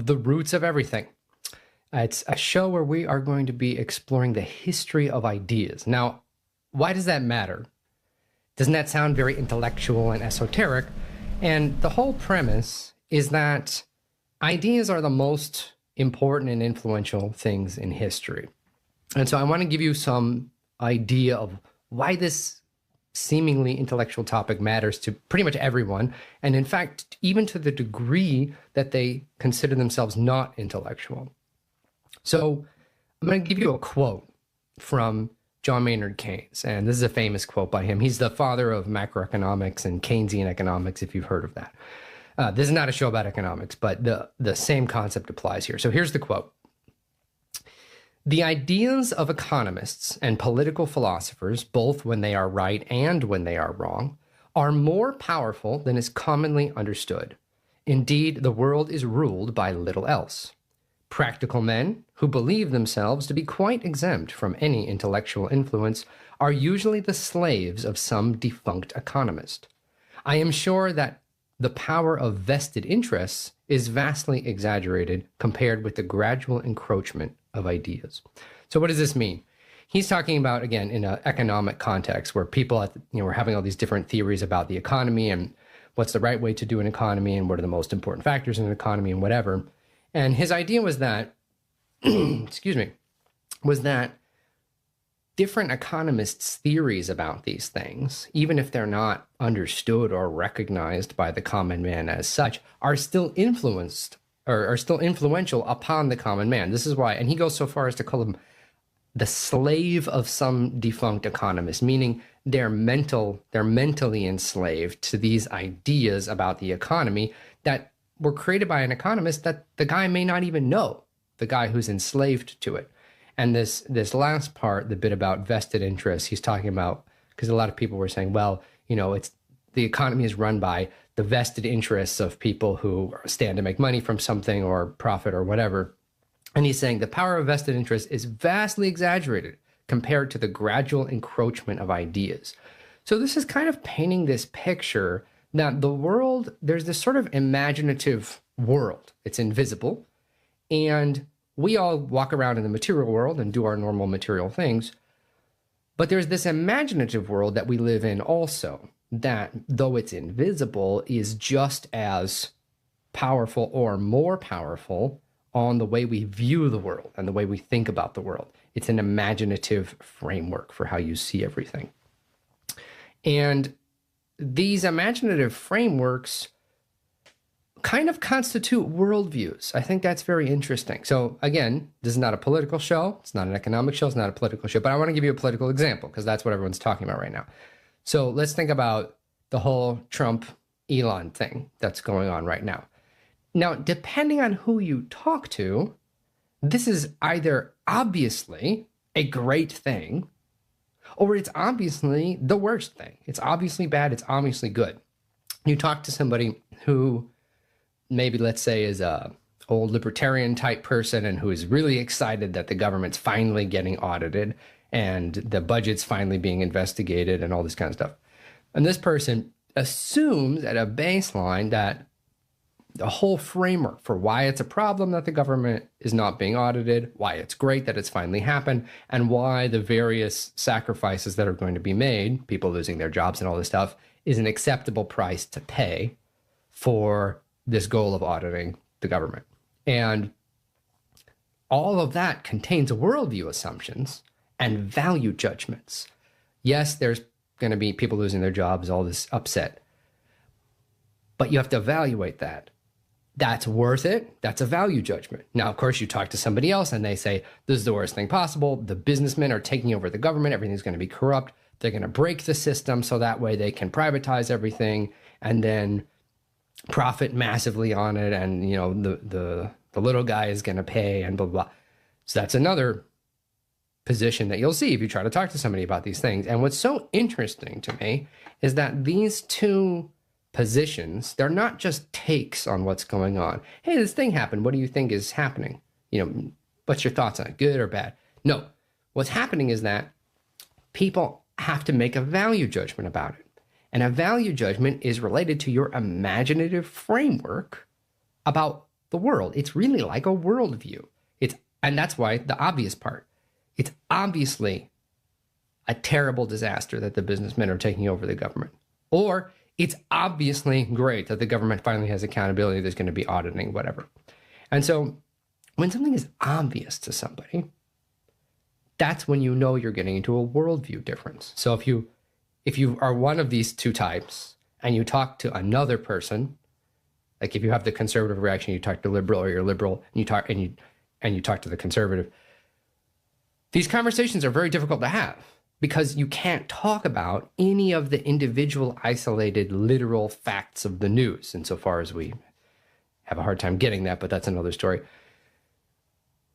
of The Roots of Everything. It's a show where we are going to be exploring the history of ideas. Now, why does that matter? Doesn't that sound very intellectual and esoteric? And the whole premise is that ideas are the most important and influential things in history. And so I want to give you some idea of why this seemingly intellectual topic matters to pretty much everyone. And in fact, even to the degree that they consider themselves not intellectual. So I'm going to give you a quote from John Maynard Keynes. And this is a famous quote by him. He's the father of macroeconomics and Keynesian economics, if you've heard of that. This is not a show about economics, but the same concept applies here. So here's the quote. The ideas of economists and political philosophers, both when they are right and when they are wrong, are more powerful than is commonly understood. Indeed, the world is ruled by little else. Practical men, who believe themselves to be quite exempt from any intellectual influence, are usually the slaves of some defunct economist. I am sure that the power of vested interests is vastly exaggerated compared with the gradual encroachment of ideas. So what does this mean? He's talking about, again, in an economic context where people were having all these different theories about the economy and what's the right way to do an economy and what are the most important factors in an economy and whatever. And his idea was that, was that different economists' theories about these things, even if they're not understood or recognized by the common man as such, are still influenced or are still influential upon the common man. This is why, and he goes so far as to call them the slave of some defunct economist, meaning they're mentally enslaved to these ideas about the economy that were created by an economist that the guy may not even know, the guy who's enslaved to it. And this last part, the bit about vested interests, he's talking about, because a lot of people were saying, well, it's the economy is run by the vested interests of people who stand to make money from something or profit or whatever. And he's saying the power of vested interest is vastly exaggerated compared to the gradual encroachment of ideas. So this is kind of painting this picture that the world, there's this sort of imaginative world. It's invisible. And we all walk around in the material world and do our normal material things. But there's this imaginative world that we live in also, that though it's invisible, is just as powerful or more powerful on the way we view the world and the way we think about the world. It's an imaginative framework for how you see everything. And these imaginative frameworks kind of constitute worldviews. I think that's very interesting. So again, this is not a political show. It's not an economic show. It's not a political show. But I want to give you a political example because that's what everyone's talking about right now. So let's think about the whole Trump-Elon thing that's going on right now. Now, depending on who you talk to, this is either obviously a great thing or it's obviously the worst thing. It's obviously bad. It's obviously good. You talk to somebody who maybe, let's say, is a old libertarian type person and who is really excited that the government's finally getting audited and the budget's finally being investigated and all this kind of stuff. And this person assumes at a baseline that the whole framework for why it's a problem that the government is not being audited, why it's great that it's finally happened, and why the various sacrifices that are going to be made, people losing their jobs and all this stuff, is an acceptable price to pay for this goal of auditing the government. And all of that contains worldview assumptions and value judgments. Yes, there's going to be people losing their jobs, all this upset, but you have to evaluate that. That's worth it. That's a value judgment. Now, of course, you talk to somebody else and they say, this is the worst thing possible. The businessmen are taking over the government. Everything's going to be corrupt. They're going to break the system so that way they can privatize everything and then profit massively on it. And, the little guy is going to pay and blah, blah, blah. So that's another position that you'll see if you try to talk to somebody about these things. And what's so interesting to me is that these two positions, they're not just takes on what's going on. Hey, this thing happened. What do you think is happening? What's your thoughts on it? Good or bad? No. What's happening is that people have to make a value judgment about it. And a value judgment is related to your imaginative framework about the world. It's really like a worldview. And that's why the obvious part. It's obviously a terrible disaster that the businessmen are taking over the government. Or it's obviously great that the government finally has accountability, there's going to be auditing, whatever. And so when something is obvious to somebody, that's when you know you're getting into a worldview difference. So if you are one of these two types and you talk to another person, like if you have the conservative reaction, you talk to liberal, or you're liberal and you talk to the conservative, these conversations are very difficult to have because you can't talk about any of the individual isolated literal facts of the news, insofar as we have a hard time getting that, but that's another story.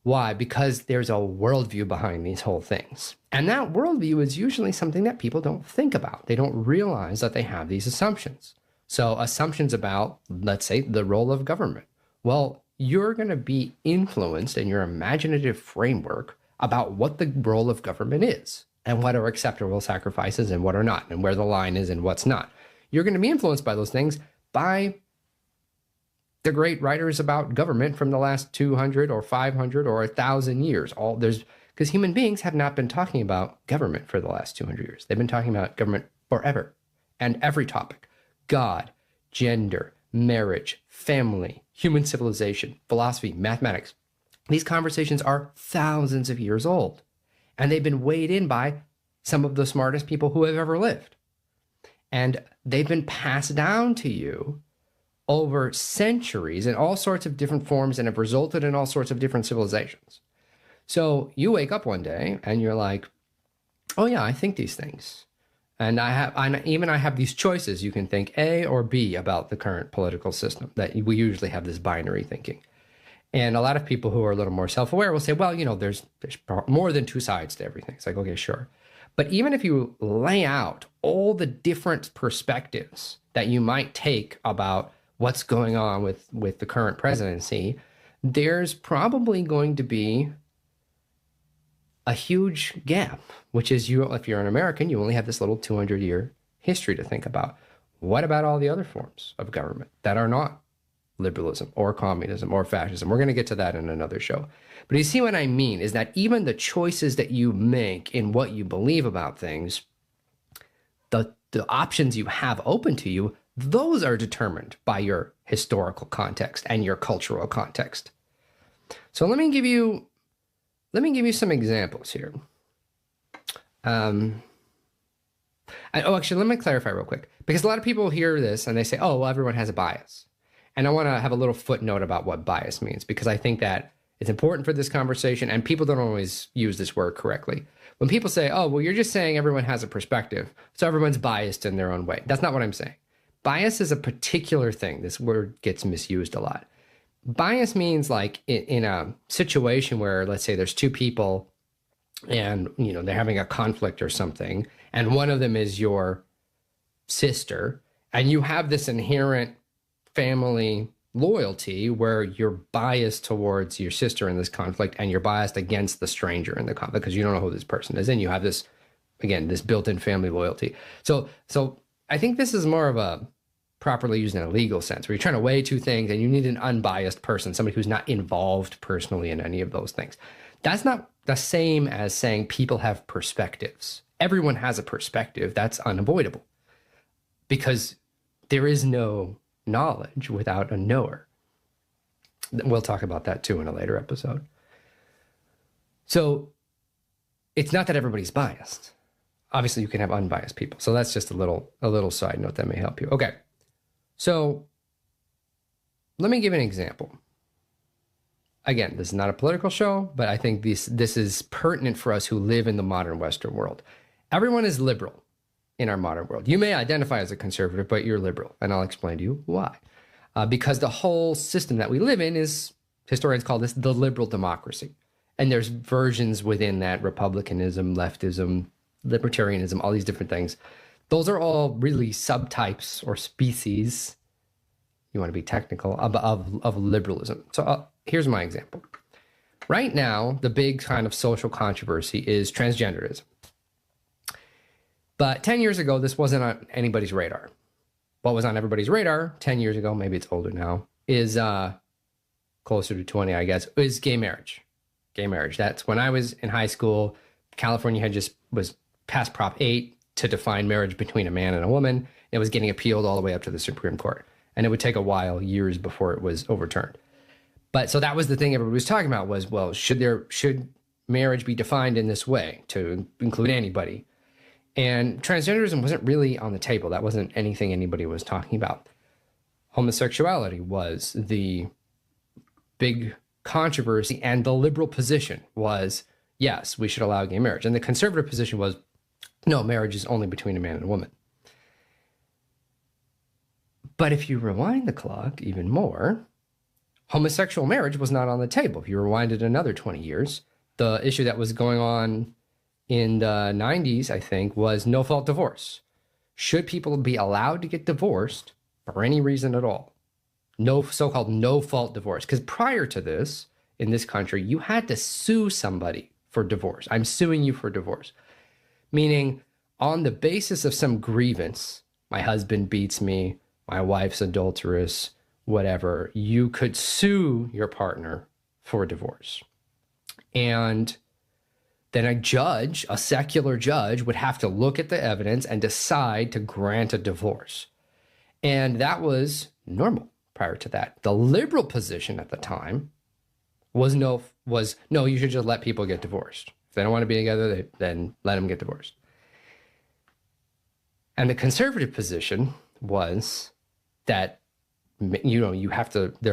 Why? Because there's a worldview behind these whole things. And that worldview is usually something that people don't think about. They don't realize that they have these assumptions. So assumptions about, let's say, the role of government. Well, you're going to be influenced in your imaginative framework about what the role of government is and what are acceptable sacrifices and what are not, and where the line is and what's not. You're going to be influenced by those things by the great writers about government from the last 200 or 500 or 1,000 years. Because human beings have not been talking about government for the last 200 years. They've been talking about government forever and every topic: God, gender, marriage, family, human civilization, philosophy, mathematics. These conversations are thousands of years old, and they've been weighed in by some of the smartest people who have ever lived. And they've been passed down to you over centuries in all sorts of different forms and have resulted in all sorts of different civilizations. So you wake up one day and you're like, oh yeah, I think these things. And I have these choices. You can think A or B about the current political system, that we usually have this binary thinking. And a lot of people who are a little more self-aware will say, well, there's more than two sides to everything. It's like, okay, sure. But even if you lay out all the different perspectives that you might take about what's going on with the current presidency, there's probably going to be a huge gap, which is if you're an American, you only have this little 200-year history to think about. What about all the other forms of government that are not liberalism or communism or fascism? We're going to get to that in another show. But you see what I mean is that even the choices that you make in what you believe about things, the options you have open to you, those are determined by your historical context and your cultural context. So let me give you some examples here. Actually, let me clarify real quick, because a lot of people hear this and they say, oh, well, everyone has a bias. And I want to have a little footnote about what bias means, because I think that it's important for this conversation, and people don't always use this word correctly. When people say, oh, well, you're just saying everyone has a perspective, so everyone's biased in their own way. That's not what I'm saying. Bias is a particular thing. This word gets misused a lot. Bias means like in a situation where, let's say there's two people and, they're having a conflict or something, and one of them is your sister, and you have this inherent family loyalty where you're biased towards your sister in this conflict and you're biased against the stranger in the conflict because you don't know who this person is, and you have this, again, this built-in family loyalty. So I think this is more of a properly used in a legal sense, where you're trying to weigh two things and you need an unbiased person, somebody who's not involved personally in any of those things. That's not the same as saying people have perspectives. Everyone has a perspective. That's unavoidable because there is no knowledge without a knower. We'll talk about that too in a later episode. So it's not that everybody's biased. Obviously, you can have unbiased people. So that's just a little side note that may help you. Okay. So let me give an example. Again, this is not a political show, but I think this is pertinent for us who live in the modern Western world. Everyone is liberal in our modern world. You may identify as a conservative, but you're liberal, and I'll explain to you why. Because the whole system that we live in is, historians call this the liberal democracy. And there's versions within that: republicanism, leftism, libertarianism, all these different things. Those are all really subtypes or species, you want to be technical, of liberalism. So here's my example. Right now, the big kind of social controversy is transgenderism. But 10 years ago, this wasn't on anybody's radar. What was on everybody's radar 10 years ago, maybe it's older now, is closer to 20, I guess, is gay marriage. Gay marriage. That's when I was in high school. California was passed Prop 8 to define marriage between a man and a woman. It was getting appealed all the way up to the Supreme Court. And it would take a while, years before it was overturned. But so that was the thing everybody was talking about was, well, should marriage be defined in this way to include anybody? And transgenderism wasn't really on the table. That wasn't anything anybody was talking about. Homosexuality was the big controversy, and the liberal position was, yes, we should allow gay marriage. And the conservative position was, no, marriage is only between a man and a woman. But if you rewind the clock even more, homosexual marriage was not on the table. If you rewind it another 20 years, the issue that was going on in the 90s, I think, was no-fault divorce. Should people be allowed to get divorced for any reason at all? No, so-called no-fault divorce. Because prior to this, in this country, you had to sue somebody for divorce. I'm suing you for divorce. Meaning, on the basis of some grievance, my husband beats me, my wife's adulterous, whatever, you could sue your partner for divorce. And then a judge, a secular judge, would have to look at the evidence and decide to grant a divorce. And that was normal prior to that. The liberal position at the time was no, you should just let people get divorced. If they don't want to be together, then let them get divorced. And the conservative position was that, there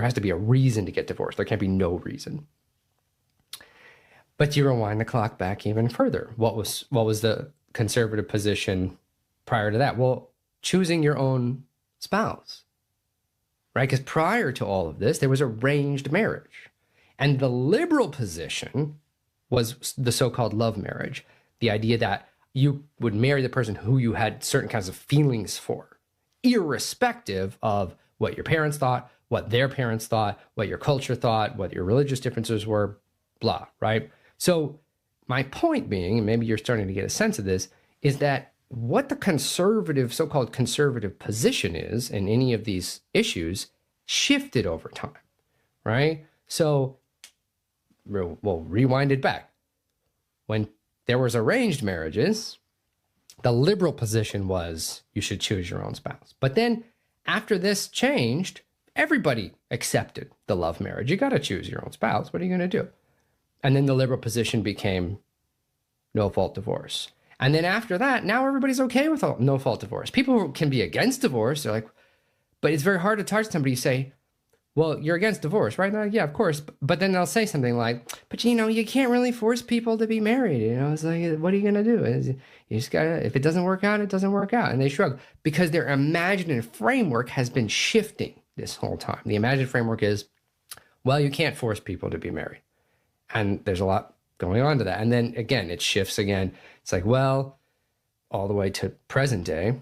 has to be a reason to get divorced. There can't be no reason. But you rewind the clock back even further. What was the conservative position prior to that? Well, choosing your own spouse, right? Because prior to all of this, there was arranged marriage. And the liberal position was the so-called love marriage, the idea that you would marry the person who you had certain kinds of feelings for, irrespective of what your parents thought, what their parents thought, what your culture thought, what your religious differences were, blah, right? So my point being, and maybe you're starting to get a sense of this, is that what the conservative, so-called conservative position is in any of these issues shifted over time, right? So we'll rewind it back. When there was arranged marriages, the liberal position was you should choose your own spouse. But then after this changed, everybody accepted the love marriage. You got to choose your own spouse. What are you going to do? And then the liberal position became no-fault divorce. And then after that, now everybody's okay with no-fault divorce. People can be against divorce. They're like, but it's very hard to talk to somebody. You say, well, you're against divorce, right? Like, yeah, of course. But then they'll say something like, but you can't really force people to be married. It's like, what are you going to do? You just got to, if it doesn't work out, it doesn't work out. And they shrug because their imaginative framework has been shifting this whole time. The imaginative framework is, well, you can't force people to be married. And there's a lot going on to that. And then again, it shifts again. It's like, well, all the way to present day,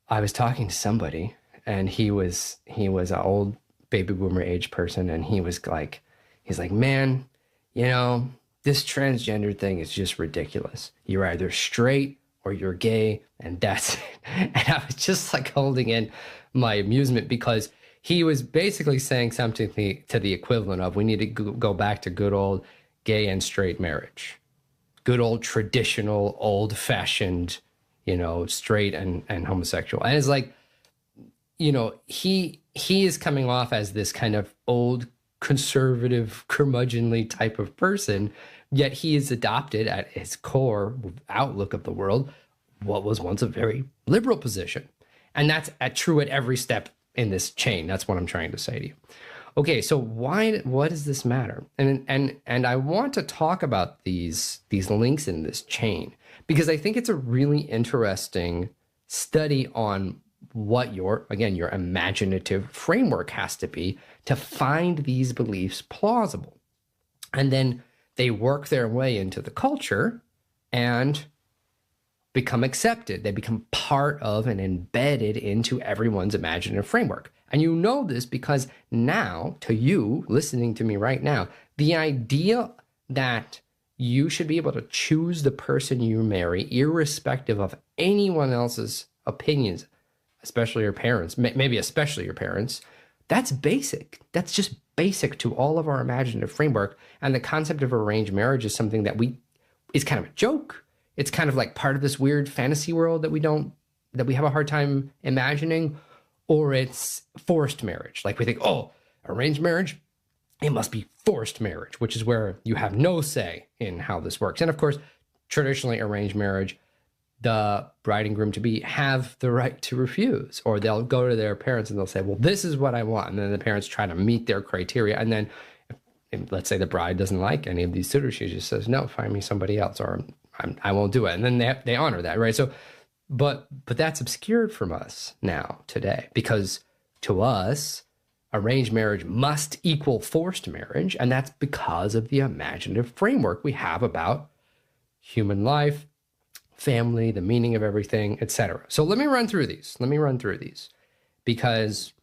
I was talking to somebody and he was an old baby boomer age person. And he's like, man, this transgender thing is just ridiculous. You're either straight or you're gay and that's it. And I was just like holding in my amusement because he was basically saying something to the equivalent of, we need to go back to good old gay and straight marriage. Good old traditional, old-fashioned, straight and homosexual. And it's like, he is coming off as this kind of old, conservative, curmudgeonly type of person, yet he is adopted at his core outlook of the world what was once a very liberal position. And that's true at every step in this chain. That's what I'm trying to say to you. Okay, so what does this matter? And I want to talk about these links in this chain because I think it's a really interesting study on what your imaginative framework has to be to find these beliefs plausible. And then they work their way into the culture and become accepted. They become part of and embedded into everyone's imaginative framework. And you know this because now, to you listening to me right now, the idea that you should be able to choose the person you marry, irrespective of anyone else's opinions, especially your parents, maybe especially your parents, That's basic. That's just basic to all of our imaginative framework. And the concept of arranged marriage is something that is kind of a joke. It's kind of like part of this weird fantasy world that we have a hard time imagining, or it's forced marriage. Like we think, oh, arranged marriage, it must be forced marriage, which is where you have no say in how this works. And of course, traditionally arranged marriage, the bride and groom to be have the right to refuse, or they'll go to their parents and they'll say, well, this is what I want. And then the parents try to meet their criteria. And then if, let's say the bride doesn't like any of these suitors, she just says, no, find me somebody else, or I won't do it. And then they honor that, right? So, but that's obscured from us now today, because to us, arranged marriage must equal forced marriage. And that's because of the imaginative framework we have about human life, family, the meaning of everything, etc. So let me run through these. Because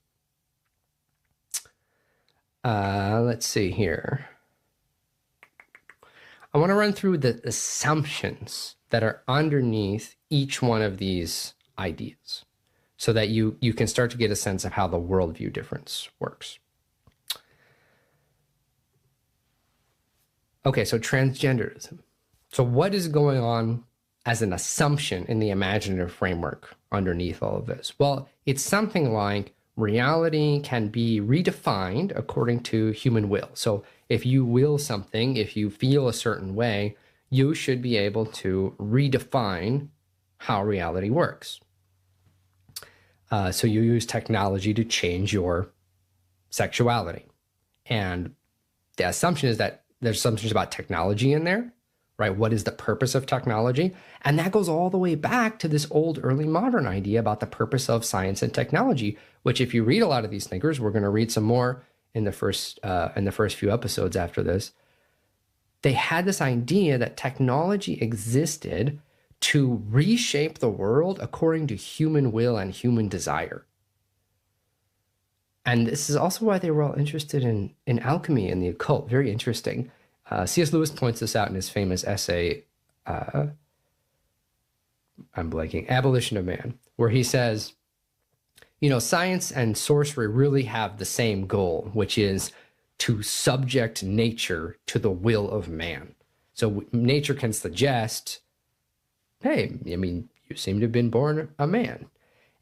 let's see here. I want to run through the assumptions that are underneath each one of these ideas so that you can start to get a sense of how the worldview difference works. Okay, so transgenderism. So what is going on as an assumption in the imaginative framework underneath all of this? Well, it's something like reality can be redefined according to human will. So if you will something, if you feel a certain way, you should be able to redefine how reality works. So you use technology to change your sexuality. And the assumption is that there's assumptions about technology in there, right? What is the purpose of technology? And that goes all the way back to this old early modern idea about the purpose of science and technology, which if you read a lot of these thinkers, we're going to read some more in the first few episodes after this. They had this idea that technology existed to reshape the world according to human will and human desire. And this is also why they were all interested in alchemy and the occult. Very interesting. C.S. Lewis points this out in his famous essay, I'm blanking, Abolition of Man, where he says, you know, science and sorcery really have the same goal, which is to subject nature to the will of man. So nature can suggest, hey, I mean, you seem to have been born a man.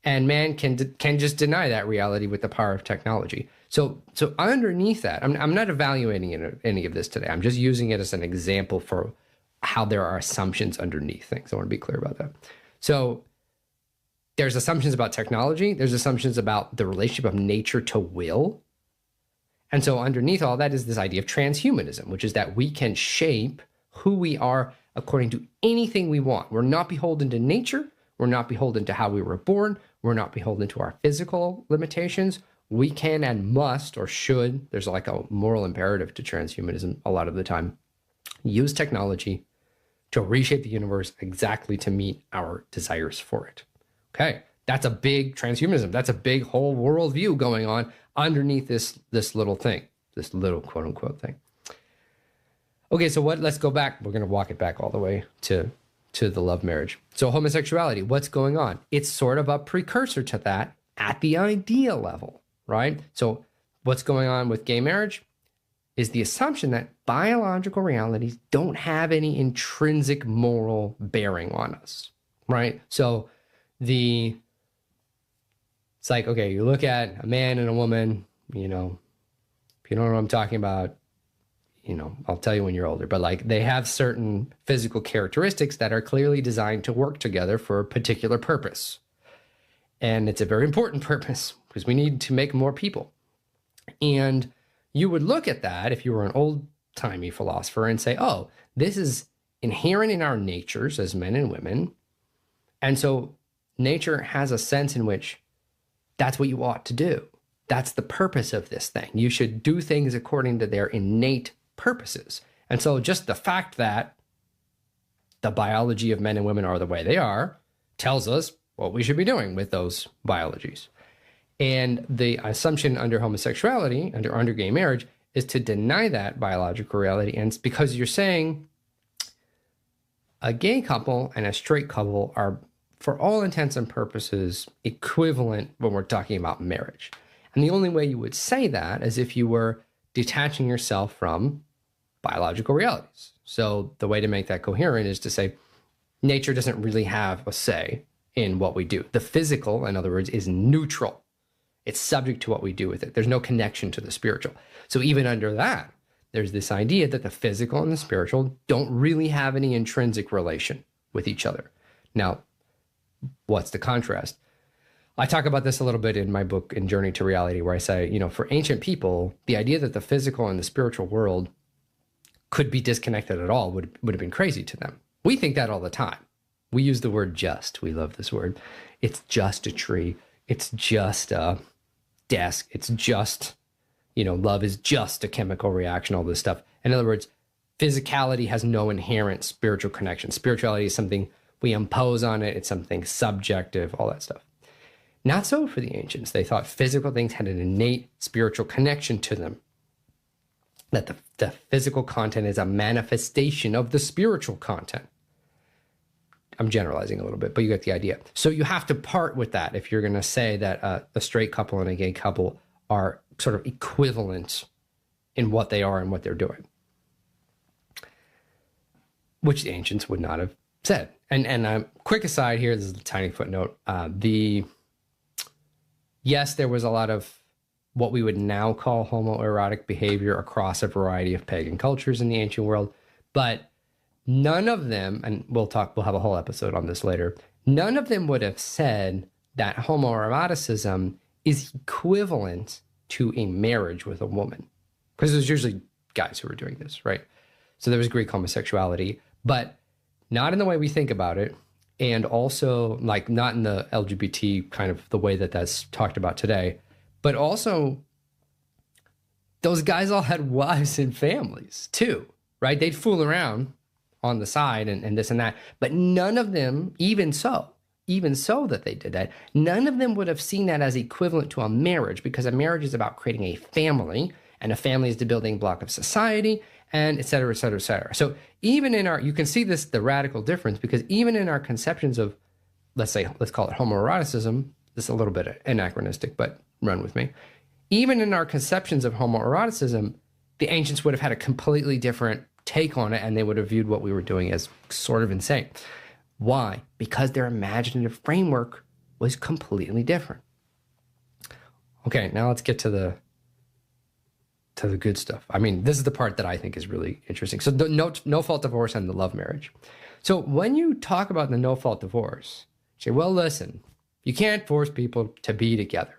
And man can just deny that reality with the power of technology. So underneath that, I'm not evaluating any of this today. I'm just using it as an example for how there are assumptions underneath things. I want to be clear about that. So there's assumptions about technology. There's assumptions about the relationship of nature to will. And so underneath all that is this idea of transhumanism, which is that we can shape who we are according to anything we want. We're not beholden to nature. We're not beholden to how we were born. We're not beholden to our physical limitations. We can and must or should, there's like a moral imperative to transhumanism a lot of the time, use technology to reshape the universe exactly to meet our desires for it. Okay, that's a big transhumanism. That's a big whole worldview going on underneath this little thing, this little quote unquote thing. Okay, so let's go back. We're going to walk it back all the way to the love marriage. So homosexuality, what's going on? It's sort of a precursor to that at the idea level, right? So what's going on with gay marriage is the assumption that biological realities don't have any intrinsic moral bearing on us, right? So it's like, okay, you look at a man and a woman, you know, if you don't know what I'm talking about, you know, I'll tell you when you're older, but like they have certain physical characteristics that are clearly designed to work together for a particular purpose. And it's a very important purpose because we need to make more people. And you would look at that if you were an old-timey philosopher and say, oh, this is inherent in our natures as men and women. And so nature has a sense in which that's what you ought to do. That's the purpose of this thing. You should do things according to their innate purposes. And so just the fact that the biology of men and women are the way they are tells us what we should be doing with those biologies. And the assumption under homosexuality, under gay marriage, is to deny that biological reality. And it's because you're saying a gay couple and a straight couple are, for all intents and purposes, equivalent when we're talking about marriage. And the only way you would say that is if you were detaching yourself from biological realities. So the way to make that coherent is to say nature doesn't really have a say in what we do. The physical, in other words, is neutral. It's subject to what we do with it. There's no connection to the spiritual. So even under that, there's this idea that the physical and the spiritual don't really have any intrinsic relation with each other. Now, what's the contrast? I talk about this a little bit in my book, In Journey to Reality, where I say, for ancient people, the idea that the physical and the spiritual world could be disconnected at all would have been crazy to them. We think that all the time. We use the word just. We love this word. It's just a tree. It's just a desk. It's just, love is just a chemical reaction, all this stuff. In other words, physicality has no inherent spiritual connection. Spirituality is something we impose on it. It's something subjective, all that stuff. Not so for the ancients. They thought physical things had an innate spiritual connection to them. That the physical content is a manifestation of the spiritual content. I'm generalizing a little bit, but you get the idea. So you have to part with that if you're going to say that a straight couple and a gay couple are sort of equivalent in what they are and what they're doing, which the ancients would not have said. And quick aside here, this is a tiny footnote. Yes, there was a lot of what we would now call homoerotic behavior across a variety of pagan cultures in the ancient world, but none of them, and we'll have a whole episode on this later, none of them would have said that homoeroticism is equivalent to a marriage with a woman. Because there's usually guys who were doing this, right? So there was Greek homosexuality, but not in the way we think about it. And also not in the LGBT kind of the way that that's talked about today, but also those guys all had wives and families too, right? They'd fool around on the side and this and that, but none of them, even so that they did that, none of them would have seen that as equivalent to a marriage, because a marriage is about creating a family, and a family is the building block of society, and et cetera, et cetera, et cetera. So even in you can see the radical difference, because even in our conceptions of, let's call it homoeroticism, this is a little bit anachronistic, but run with me. Even in our conceptions of homoeroticism, the ancients would have had a completely different take on it, and they would have viewed what we were doing as sort of insane. Why? Because their imaginative framework was completely different. Okay, now let's get to the good stuff. I mean, this is the part that I think is really interesting. So the no-fault divorce and the love marriage. So when you talk about the no-fault divorce, you say, well, listen, you can't force people to be together.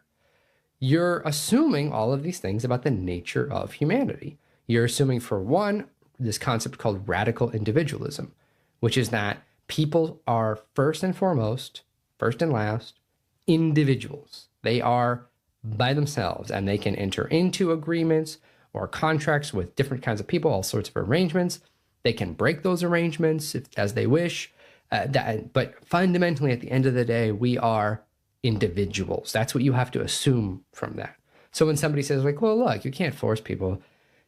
You're assuming all of these things about the nature of humanity. You're assuming, for one, this concept called radical individualism, which is that people are first and foremost, first and last, individuals. They are by themselves, and they can enter into agreements or contracts with different kinds of people, all sorts of arrangements. They can break those arrangements as they wish. But fundamentally, at the end of the day, we are individuals. That's what you have to assume from that. So when somebody says, well, look, you can't force people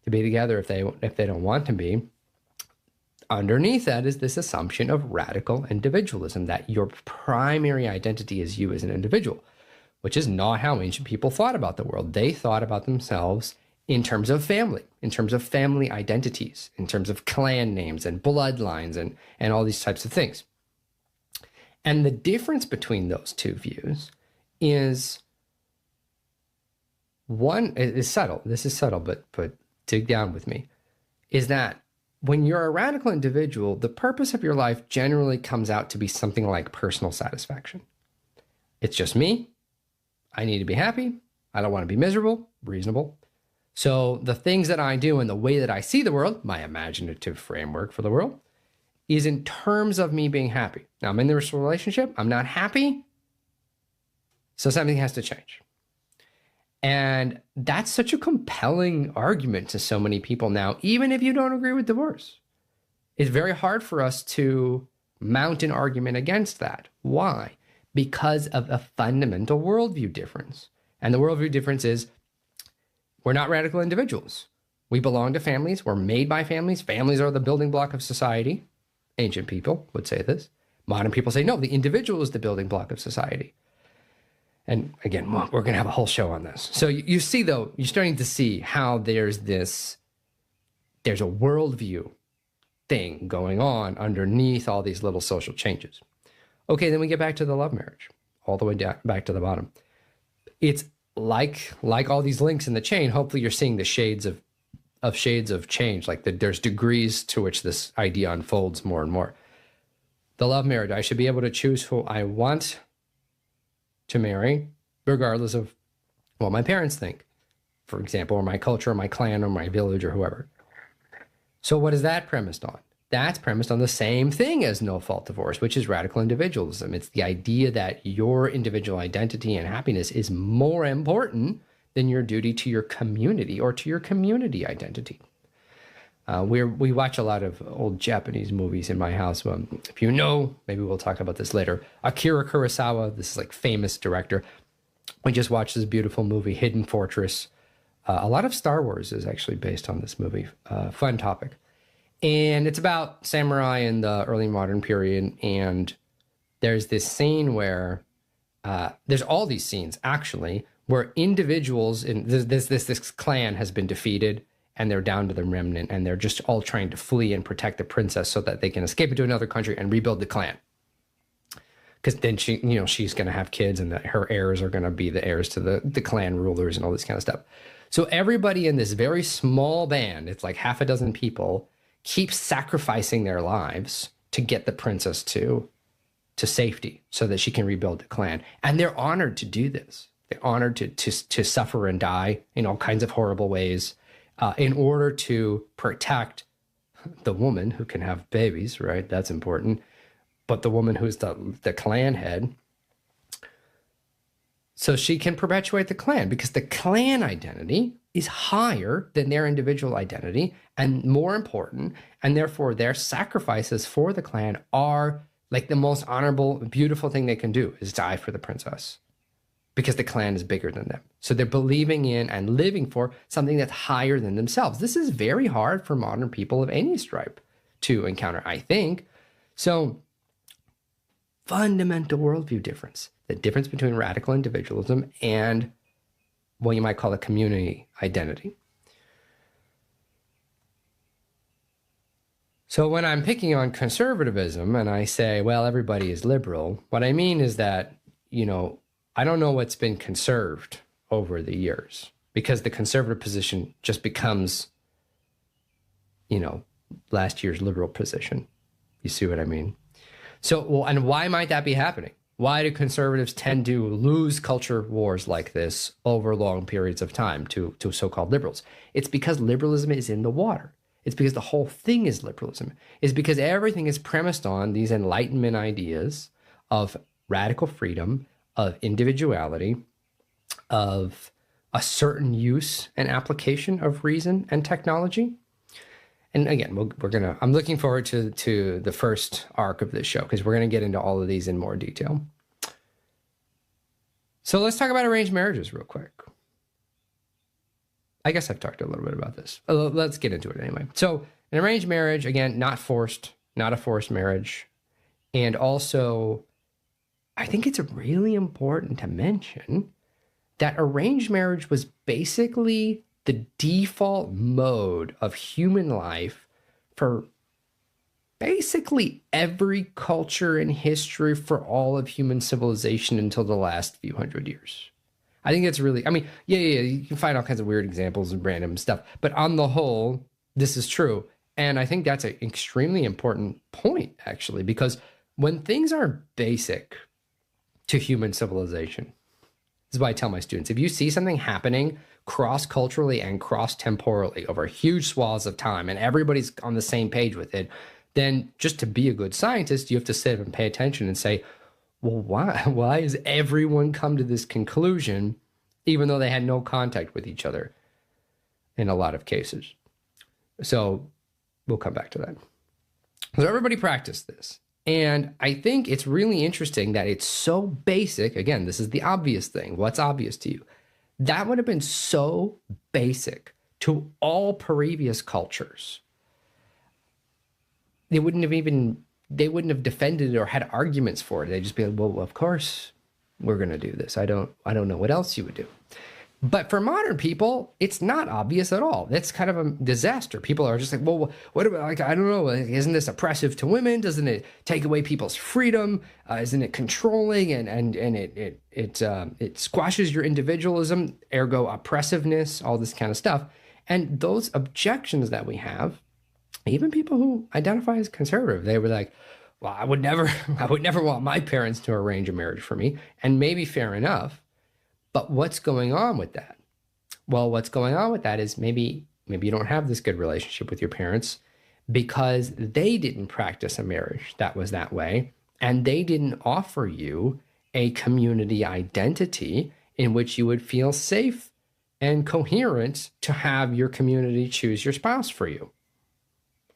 to be together if they don't want to be, underneath that is this assumption of radical individualism, that your primary identity is you as an individual, which is not how ancient people thought about the world. They thought about themselves in terms of family, in terms of family identities, in terms of clan names and bloodlines and all these types of things. And the difference between those two views is one is subtle. This is subtle, but dig down with me, is that when you're a radical individual, the purpose of your life generally comes out to be something like personal satisfaction. It's just me. I need to be happy. I don't want to be miserable. Reasonable. So the things that I do and the way that I see the world, my imaginative framework for the world, is in terms of me being happy. Now, I'm in this relationship. I'm not happy. So something has to change. And that's such a compelling argument to so many people now, even if you don't agree with divorce. It's very hard for us to mount an argument against that. Why? Because of a fundamental worldview difference. And the worldview difference is we're not radical individuals. We belong to families. We're made by families. Families are the building block of society. Ancient people would say this. Modern people say, no, the individual is the building block of society. And again, we're going to have a whole show on this. So you see, though, you're starting to see how there's a worldview thing going on underneath all these little social changes. Okay, then we get back to the love marriage, all the way down, back to the bottom. It's like all these links in the chain. Hopefully you're seeing the shades of change, like there's degrees to which this idea unfolds more and more. The love marriage, I should be able to choose who I want to marry, regardless of what my parents think, for example, or my culture, or my clan, or my village, or whoever. So what is that premised on? That's premised on the same thing as no-fault divorce, which is radical individualism. It's the idea that your individual identity and happiness is more important than your duty to your community or to your community identity. We watch a lot of old Japanese movies in my house. If you know, maybe we'll talk about this later. Akira Kurosawa, this is like famous director. We just watched this beautiful movie, Hidden Fortress. A lot of Star Wars is actually based on this movie. Fun topic. And it's about samurai in the early modern period. And there's this scene where, there's all these scenes actually, where individuals in this clan has been defeated and they're down to the remnant and they're just all trying to flee and protect the princess so that they can escape into another country and rebuild the clan. Because then she's going to have kids and her heirs are going to be the heirs to the clan rulers and all this kind of stuff. So everybody in this very small band, it's like half a dozen people, keep sacrificing their lives to get the princess to safety so that she can rebuild the clan. And they're honored to do this. They're honored to suffer and die in all kinds of horrible ways in order to protect the woman who can have babies, right? That's important. But the woman who's the clan head, so she can perpetuate the clan, because the clan identity is higher than their individual identity and more important, and therefore their sacrifices for the clan are like the most honorable, beautiful thing they can do is die for the princess, because the clan is bigger than them. So they're believing in and living for something that's higher than themselves. This is very hard for modern people of any stripe to encounter, I think. So fundamental worldview difference, the difference between radical individualism and what you might call a community identity. So when I'm picking on conservatism and I say, well, everybody is liberal, what I mean is that, I don't know what's been conserved over the years, because the conservative position just becomes, last year's liberal position. You see what I mean? So, and why might that be happening? Why do conservatives tend to lose culture wars like this over long periods of time to so-called liberals? It's because liberalism is in the water. It's because the whole thing is liberalism. It's because everything is premised on these Enlightenment ideas of radical freedom, of individuality, of a certain use and application of reason and technology. And again, I'm looking forward to the first arc of this show, because we're going to get into all of these in more detail. So let's talk about arranged marriages real quick. I guess I've talked a little bit about this. Let's get into it anyway. So an arranged marriage, again, not forced, not a forced marriage. And also, I think it's really important to mention that arranged marriage was basically the default mode of human life for basically every culture in history for all of human civilization until the last few hundred years. I think it's really, you can find all kinds of weird examples and random stuff, but on the whole, this is true. And I think that's an extremely important point, actually, because when things are basic to human civilization, this is why I tell my students, if you see something happening cross-culturally and cross-temporally over huge swaths of time and everybody's on the same page with it, then just to be a good scientist, you have to sit and pay attention and say, well, why has everyone come to this conclusion, even though they had no contact with each other in a lot of cases? So we'll come back to that. So everybody practiced this. And I think it's really interesting that it's so basic. Again, this is the obvious thing. What's obvious to you? That would have been so basic to all previous cultures. They wouldn't have defended it or had arguments for it. They'd just be like, well, of course, we're going to do this. I don't know what else you would do. But for modern people, it's not obvious at all. That's kind of a disaster. People are just like, well, what about, like, I don't know, isn't this oppressive to women? Doesn't it take away people's freedom? Isn't it controlling and it squashes your individualism, ergo oppressiveness, all this kind of stuff. And those objections that we have, even people who identify as conservative, they were like, well, I would never want my parents to arrange a marriage for me. And maybe fair enough. But what's going on with that? Well, what's going on with that is maybe you don't have this good relationship with your parents because they didn't practice a marriage that was that way, and they didn't offer you a community identity in which you would feel safe and coherent to have your community choose your spouse for you.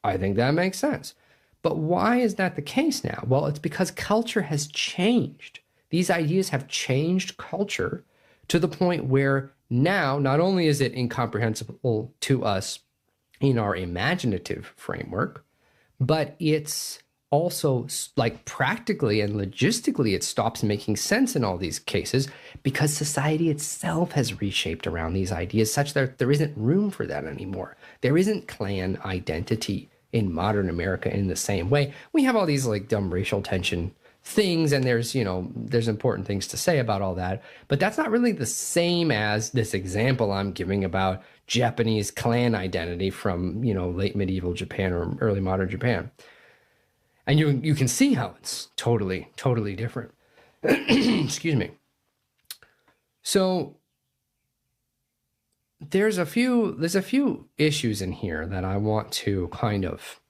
I think that makes sense. But why is that the case now? Well, it's because culture has changed. These ideas have changed culture to the point where now not only is it incomprehensible to us in our imaginative framework, but it's also like practically and logistically it stops making sense in all these cases because society itself has reshaped around these ideas such that there isn't room for that anymore. There isn't clan identity in modern America in the same way. We have all these like dumb racial tension things, and there's important things to say about all that, but that's not really the same as this example I'm giving about Japanese clan identity from late medieval Japan or early modern Japan. And you can see how it's totally different. Excuse me. So there's a few issues in here that I want to kind of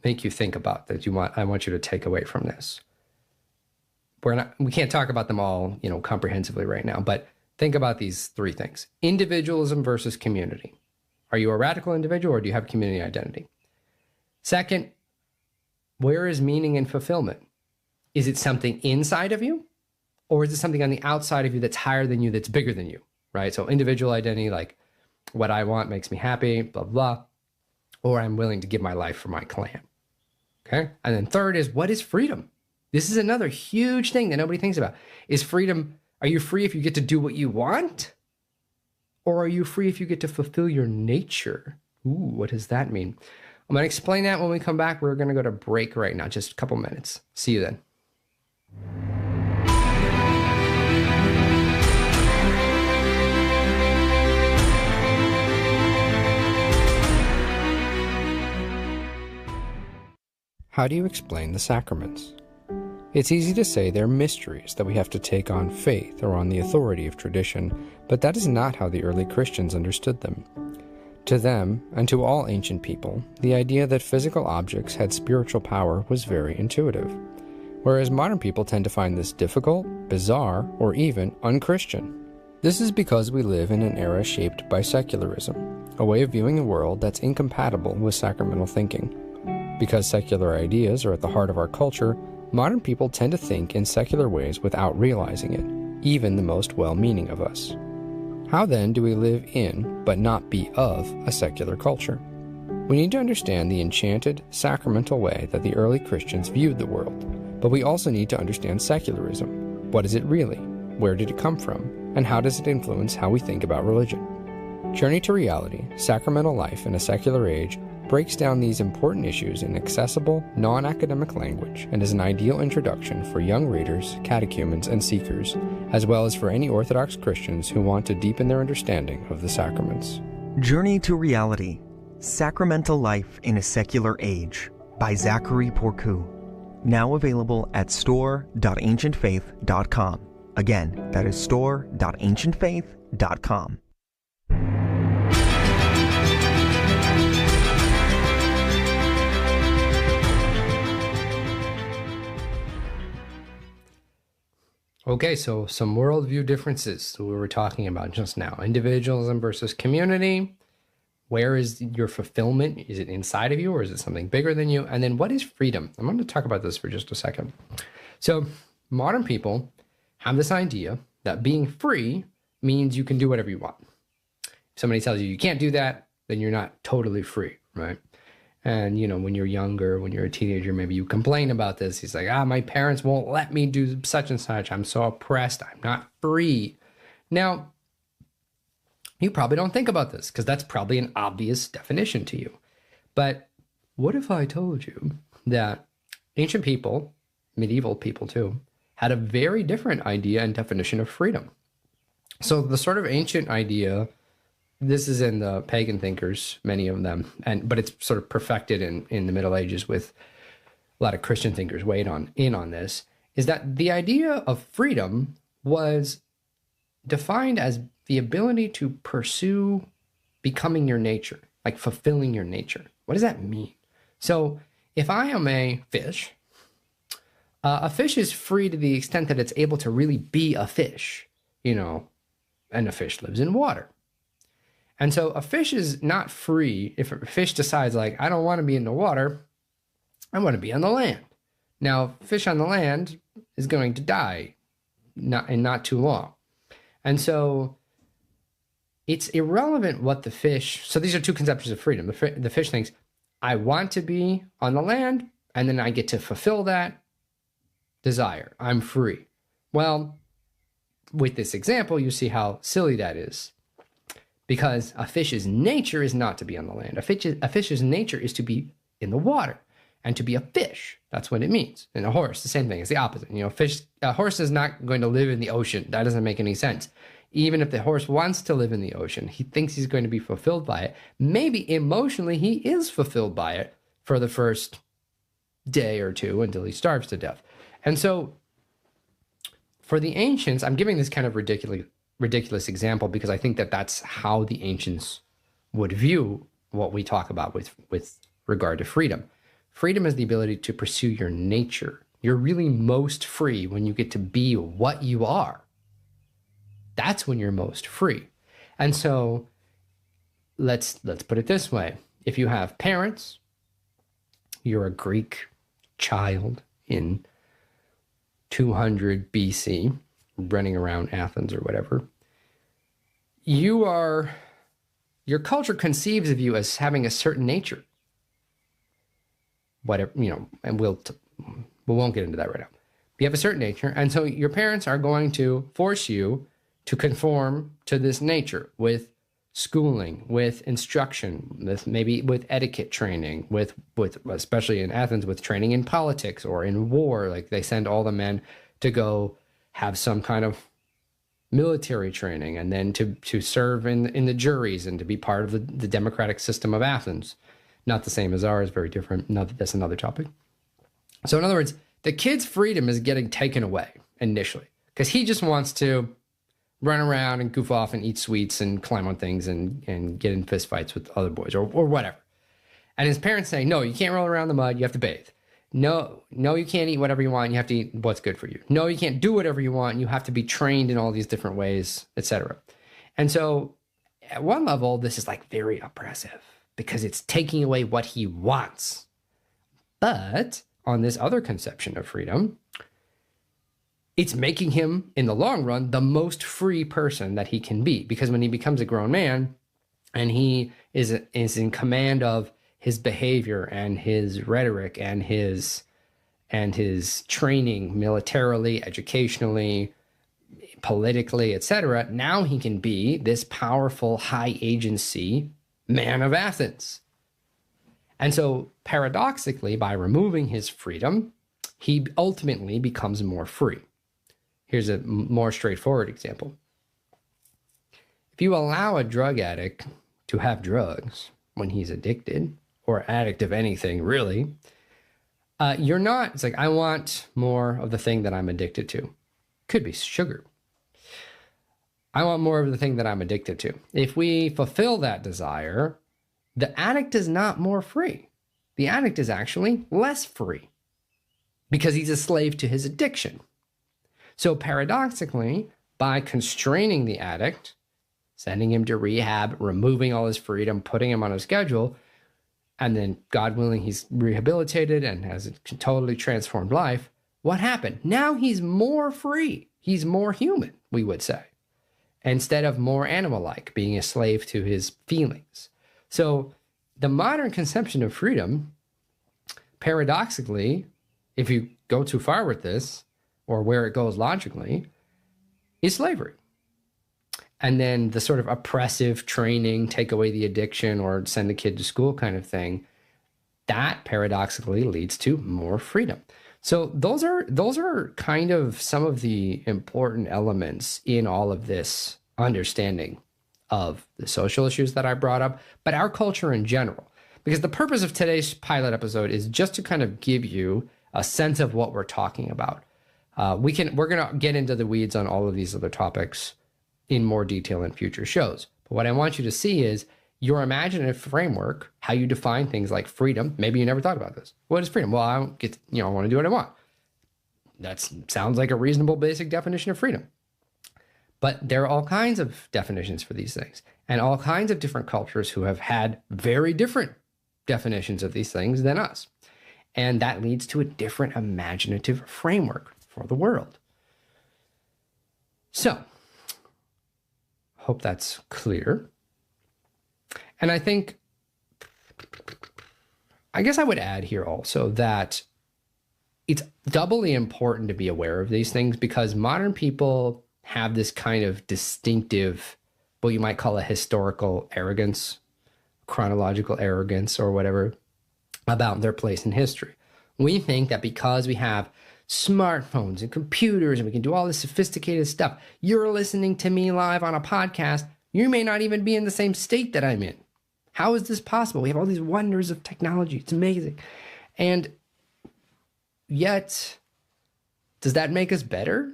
make you think about that I want you to take away from this. We can't talk about them all, comprehensively right now, but think about these three things. Individualism versus community. Are you a radical individual or do you have community identity? Second, where is meaning and fulfillment? Is it something inside of you or is it something on the outside of you that's higher than you, that's bigger than you, right? So individual identity, like what I want makes me happy, blah, blah, or I'm willing to give my life for my clan. Okay. And then third is, what is freedom? This is another huge thing that nobody thinks about. Is freedom, are you free if you get to do what you want? Or are you free if you get to fulfill your nature? Ooh, what does that mean? I'm going to explain that when we come back. We're going to go to break right now, just a couple minutes. See you then. How do you explain the sacraments? It's easy to say they're mysteries that we have to take on faith or on the authority of tradition, but that is not how the early Christians understood them. To them, and to all ancient people, the idea that physical objects had spiritual power was very intuitive, whereas modern people tend to find this difficult, bizarre, or even unchristian. This is because we live in an era shaped by secularism, a way of viewing the world that's incompatible with sacramental thinking. Because secular ideas are at the heart of our culture, modern people tend to think in secular ways without realizing it, even the most well-meaning of us. How then do we live in, but not be of, a secular culture? We need to understand the enchanted, sacramental way that the early Christians viewed the world, but we also need to understand secularism. What is it really? Where did it come from? And how does it influence how we think about religion? Journey to Reality, Sacramental Life in a Secular Age breaks down these important issues in accessible, non-academic language and is an ideal introduction for young readers, catechumens, and seekers, as well as for any Orthodox Christians who want to deepen their understanding of the sacraments. Journey to Reality, Sacramental Life in a Secular Age by Zachary Porcu. Now available at store.ancientfaith.com. Again, that is store.ancientfaith.com. Okay, so some worldview differences that we were talking about just now. Individualism versus community. Where is your fulfillment? Is it inside of you or is it something bigger than you? And then what is freedom? I'm going to talk about this for just a second. So modern people have this idea that being free means you can do whatever you want. If somebody tells you you can't do that, then you're not totally free, right? And, when you're younger, when you're a teenager, maybe you complain about this. He's like, my parents won't let me do such and such. I'm so oppressed. I'm not free. Now, you probably don't think about this because that's probably an obvious definition to you. But what if I told you that ancient people, medieval people too, had a very different idea and definition of freedom? So the sort of ancient idea, this is in the pagan thinkers, many of them, but it's sort of perfected in the Middle Ages with a lot of Christian thinkers weighed in on this, is that the idea of freedom was defined as the ability to pursue becoming your nature, like fulfilling your nature. What does that mean? So if I am a fish is free to the extent that it's able to really be a fish, and a fish lives in water. And so a fish is not free if a fish decides, like, I don't want to be in the water, I want to be on the land. Now, fish on the land is going to die in not too long. And so it's irrelevant what the fish, so these are two conceptions of freedom. The fish thinks, I want to be on the land, and then I get to fulfill that desire. I'm free. Well, with this example, you see how silly that is. Because a fish's nature is not to be on the land. A fish's nature is to be in the water and to be a fish. That's what it means. And a horse, the same thing. It's the opposite. A horse is not going to live in the ocean. That doesn't make any sense. Even if the horse wants to live in the ocean, he thinks he's going to be fulfilled by it. Maybe emotionally he is fulfilled by it for the first day or two until he starves to death. And so for the ancients, I'm giving this kind of ridiculous example because I think that that's how the ancients would view what we talk about with regard to freedom. Freedom is the ability to pursue your nature. You're really most free when you get to be what you are. That's when you're most free. And so let's put it this way. If you have parents, you're a Greek child in 200 BC, running around Athens or whatever, your culture conceives of you as having a certain nature. Whatever, and we won't get into that right now. You have a certain nature, and so your parents are going to force you to conform to this nature with schooling, with instruction, with etiquette training, with especially in Athens, with training in politics or in war. Like they send all the men to go have some kind of military training and then to serve in the juries and to be part of the democratic system of Athens. Not the same as ours, very different. That's another topic. So in other words, the kid's freedom is getting taken away initially because he just wants to run around and goof off and eat sweets and climb on things and get in fist fights with other boys or whatever. And his parents say, no, you can't roll around in the mud. You have to bathe. No, you can't eat whatever you want. You have to eat what's good for you. No, you can't do whatever you want. You have to be trained in all these different ways, etc. And so at one level, this is like very oppressive because it's taking away what he wants. But on this other conception of freedom, it's making him, in the long run, the most free person that he can be. Because when he becomes a grown man and he is in command of his behavior and his rhetoric and his training militarily, educationally, politically, etc., now he can be this powerful, high agency man of Athens. And so paradoxically, by removing his freedom, he ultimately becomes more free. Here's a more straightforward example. If you allow a drug addict to have drugs when he's addicted, or addict of anything, really, it's like, I want more of the thing that I'm addicted to. Could be sugar. I want more of the thing that I'm addicted to. If we fulfill that desire, the addict is not more free. The addict is actually less free because he's a slave to his addiction. So paradoxically, by constraining the addict, sending him to rehab, removing all his freedom, putting him on a schedule, and then, God willing, he's rehabilitated and has a totally transformed life, what happened? Now he's more free. He's more human, we would say, instead of more animal-like, being a slave to his feelings. So the modern conception of freedom, paradoxically, if you go too far with this, or where it goes logically, is slavery. And then the sort of oppressive training, take away the addiction or send the kid to school kind of thing, that paradoxically leads to more freedom. So those are kind of some of the important elements in all of this understanding of the social issues that I brought up, but our culture in general. Because the purpose of today's pilot episode is just to kind of give you a sense of what we're talking about. We're going to get into the weeds on all of these other topics in more detail in future shows. But what I want you to see is your imaginative framework, how you define things like freedom. Maybe you never thought about this. What is freedom? Well, I don't get, I want to do what I want. That sounds like a reasonable basic definition of freedom. But there are all kinds of definitions for these things, and all kinds of different cultures who have had very different definitions of these things than us. And that leads to a different imaginative framework for the world. So, hope that's clear. And I guess I would add here also that it's doubly important to be aware of these things because modern people have this kind of distinctive, what you might call a historical arrogance, chronological arrogance, or whatever, about their place in history. We think that because we have smartphones and computers and we can do all this sophisticated stuff, you're listening to me live on a podcast, you may not even be in the same state that I'm in. How is this possible? We have all these wonders of technology. It's amazing. And yet, does that make us better?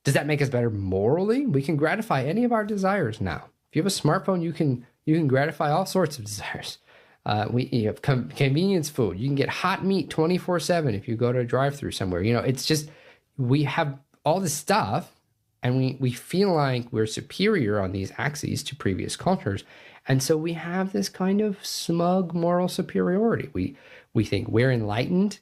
Does that make us better morally? We can gratify any of our desires now. If you have a smartphone, you can gratify all sorts of desires. You have convenience food. You can get hot meat 24/7 if you go to a drive-through somewhere. It's just, we have all this stuff and we feel like we're superior on these axes to previous cultures. And so we have this kind of smug moral superiority. We think we're enlightened.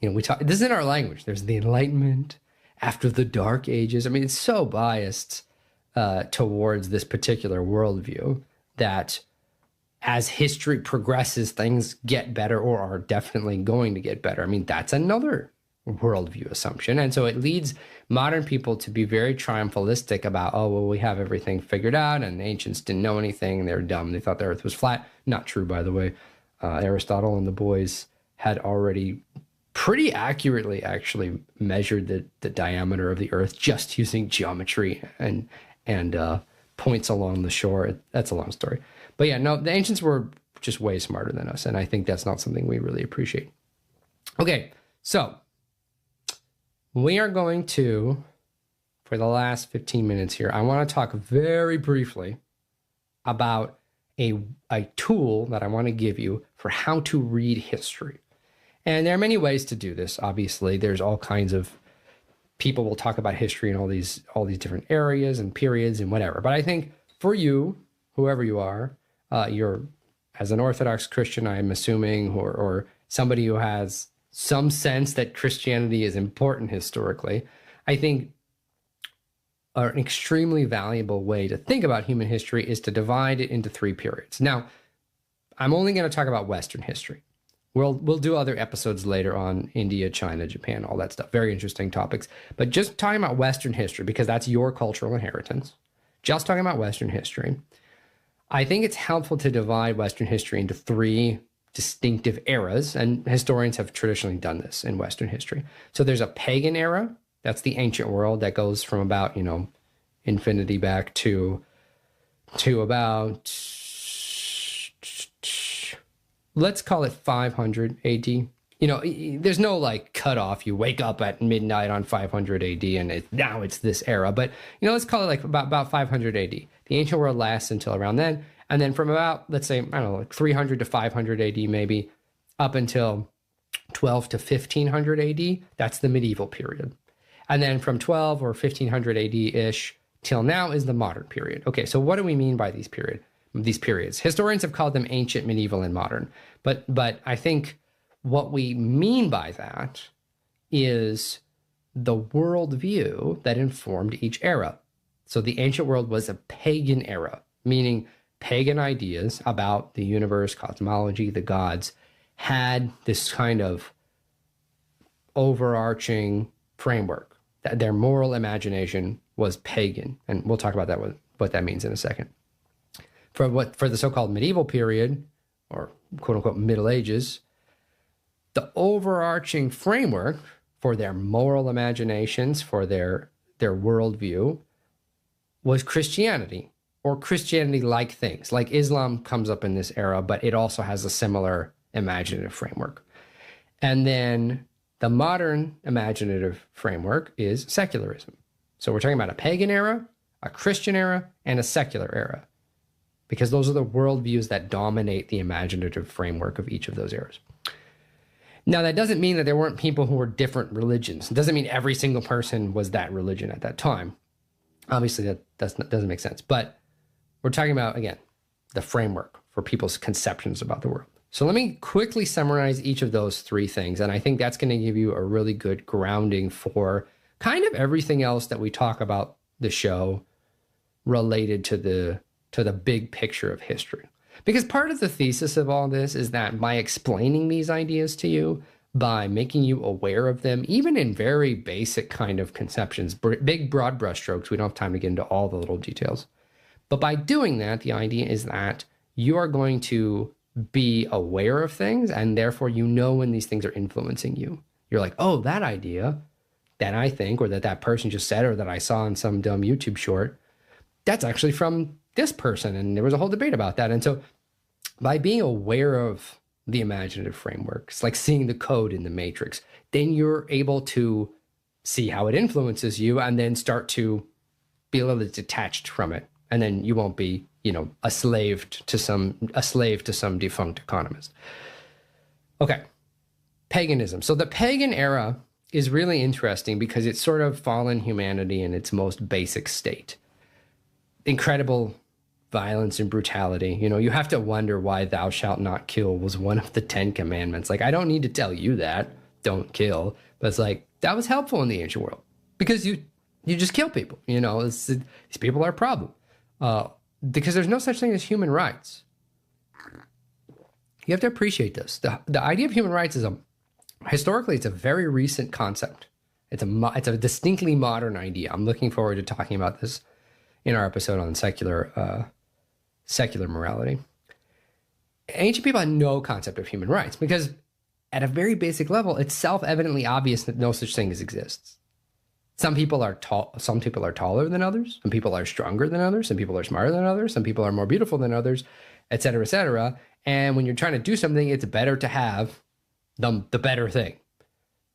We talk, this is in our language. There's the Enlightenment after the Dark Ages. I mean, it's so biased towards this particular worldview that as history progresses, things get better or are definitely going to get better. I mean, that's another worldview assumption. And so it leads modern people to be very triumphalistic about, oh, well, we have everything figured out and the ancients didn't know anything. They're dumb. They thought the earth was flat. Not true, by the way. Aristotle and the boys had already pretty accurately actually measured the diameter of the earth just using geometry and points along the shore. That's a long story. But yeah, no, the ancients were just way smarter than us. And I think that's not something we really appreciate. Okay, so we are going to, for the last 15 minutes here, I want to talk very briefly about a tool that I want to give you for how to read history. And there are many ways to do this. Obviously, there's all kinds of people will talk about history in all these different areas and periods and whatever. But I think for you, whoever you are, you're as an Orthodox Christian, I'm assuming, or somebody who has some sense that Christianity is important historically, I think an extremely valuable way to think about human history is to divide it into 3 periods. Now, I'm only going to talk about Western history. We'll do other episodes later on India, China, Japan, all that stuff. Very interesting topics. But just talking about Western history, because that's your cultural inheritance, just talking about Western history, I think it's helpful to divide Western history into 3 distinctive eras, and historians have traditionally done this in Western history. So there's a pagan era, that's the ancient world, that goes from about, infinity back to about, let's call it 500 AD. There's no like cutoff. You wake up at midnight on 500 AD and now it's this era. But, let's call it like about 500 AD. The ancient world lasts until around then. And then from about, let's say, I don't know, like 300 to 500 AD maybe, up until 12 to 1500 AD, that's the medieval period. And then from 12 or 1500 AD-ish till now is the modern period. Okay, so what do we mean by these periods? Historians have called them ancient, medieval, and modern. But I think what we mean by that is the worldview that informed each era. So the ancient world was a pagan era, meaning pagan ideas about the universe, cosmology, the gods, had this kind of overarching framework. That their moral imagination was pagan. And we'll talk about that, what that means in a second. For the so-called medieval period, or quote unquote Middle Ages, the overarching framework for their moral imaginations, for their worldview, was Christianity, or Christianity-like things. Like Islam comes up in this era, but it also has a similar imaginative framework. And then the modern imaginative framework is secularism. So we're talking about a pagan era, a Christian era, and a secular era, because those are the worldviews that dominate the imaginative framework of each of those eras. Now, that doesn't mean that there weren't people who were different religions. It doesn't mean every single person was that religion at that time. Obviously, that doesn't make sense. But we're talking about, again, the framework for people's conceptions about the world. So let me quickly summarize each of those three things. And I think that's going to give you a really good grounding for kind of everything else that we talk about the show related to the big picture of history. Because part of the thesis of all this is that by explaining these ideas to you, by making you aware of them, even in very basic kind of conceptions, big broad brushstrokes, we don't have time to get into all the little details. But by doing that, the idea is that you are going to be aware of things, and therefore you know when these things are influencing you. You're like, oh, that idea that I think, or that person just said, or that I saw in some dumb YouTube short, that's actually from this person, and there was a whole debate about that. And so by being aware of the imaginative framework, it's like seeing the code in the matrix, then you're able to see how it influences you and then start to be a little bit detached from it. And then you won't be, a slave to some defunct economist. Okay. Paganism. So the pagan era is really interesting because it's sort of fallen humanity in its most basic state. Incredible violence and brutality. You have to wonder why thou shalt not kill was one of the 10 commandments. Like, I don't need to tell you that, don't kill. But it's like, that was helpful in the ancient world because you just kill people. These people are a problem. Because there's no such thing as human rights. You have to appreciate this. The idea of human rights is historically, it's a very recent concept. It's a distinctly modern idea. I'm looking forward to talking about this in our episode on secular morality. Ancient people had no concept of human rights because at a very basic level, it's self-evidently obvious that no such thing exists. Some people are taller than others. Some people are stronger than others. Some people are smarter than others. Some people are more beautiful than others, et cetera, et cetera. And when you're trying to do something, it's better to have the better thing.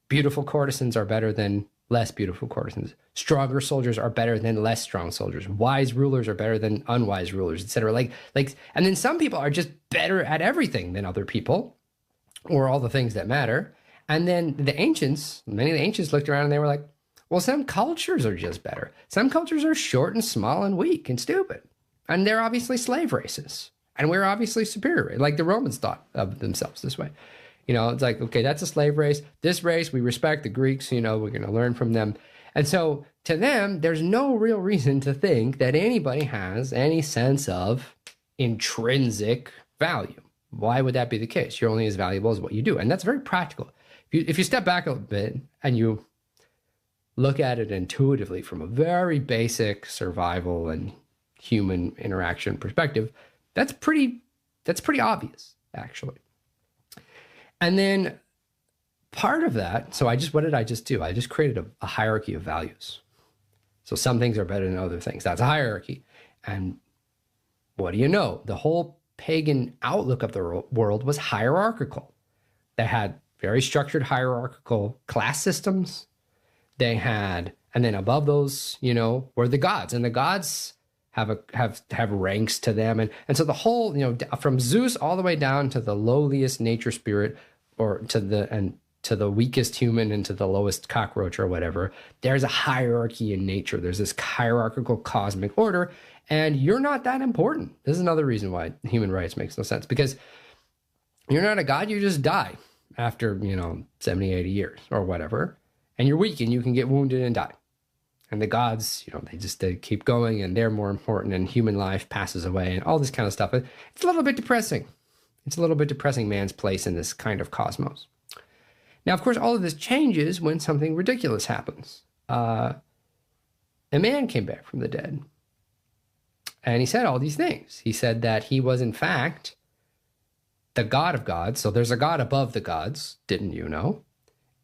Beautiful courtesans are better than less beautiful courtesans. Stronger soldiers are better than less strong soldiers. Wise rulers are better than unwise rulers, et cetera. And then some people are just better at everything than other people, or all the things that matter. And then many of the ancients looked around and they were like, well, some cultures are just better. Some cultures are short and small and weak and stupid. And they're obviously slave races. And we're obviously superior. Like the Romans thought of themselves this way. It's like, okay, that's a slave race. This race, we respect the Greeks, we're going to learn from them. And so to them, there's no real reason to think that anybody has any sense of intrinsic value. Why would that be the case? You're only as valuable as what you do. And that's very practical. If you step back a bit and you look at it intuitively from a very basic survival and human interaction perspective, that's pretty obvious, actually. And then part of that, what did I just do? I just created a hierarchy of values. So some things are better than other things. That's a hierarchy. And what do you know? The whole pagan outlook of the world was hierarchical. They had very structured hierarchical class systems. They had, and then above those, were the gods. And the gods have ranks to them. And so the whole, from Zeus all the way down to the lowliest nature spirit, or to the weakest human and to the lowest cockroach or whatever, there's a hierarchy in nature. There's this hierarchical cosmic order, and you're not that important. This is another reason why human rights makes no sense, because you're not a god, you just die after, 70, 80 years or whatever, and you're weak and you can get wounded and die. And the gods, they keep going and they're more important and human life passes away and all this kind of stuff. It's a little bit depressing. It's a little bit depressing, man's place in this kind of cosmos. Now, of course, all of this changes when something ridiculous happens. A man came back from the dead. And he said all these things. He said that he was, in fact, the God of gods. So there's a God above the gods, didn't you know?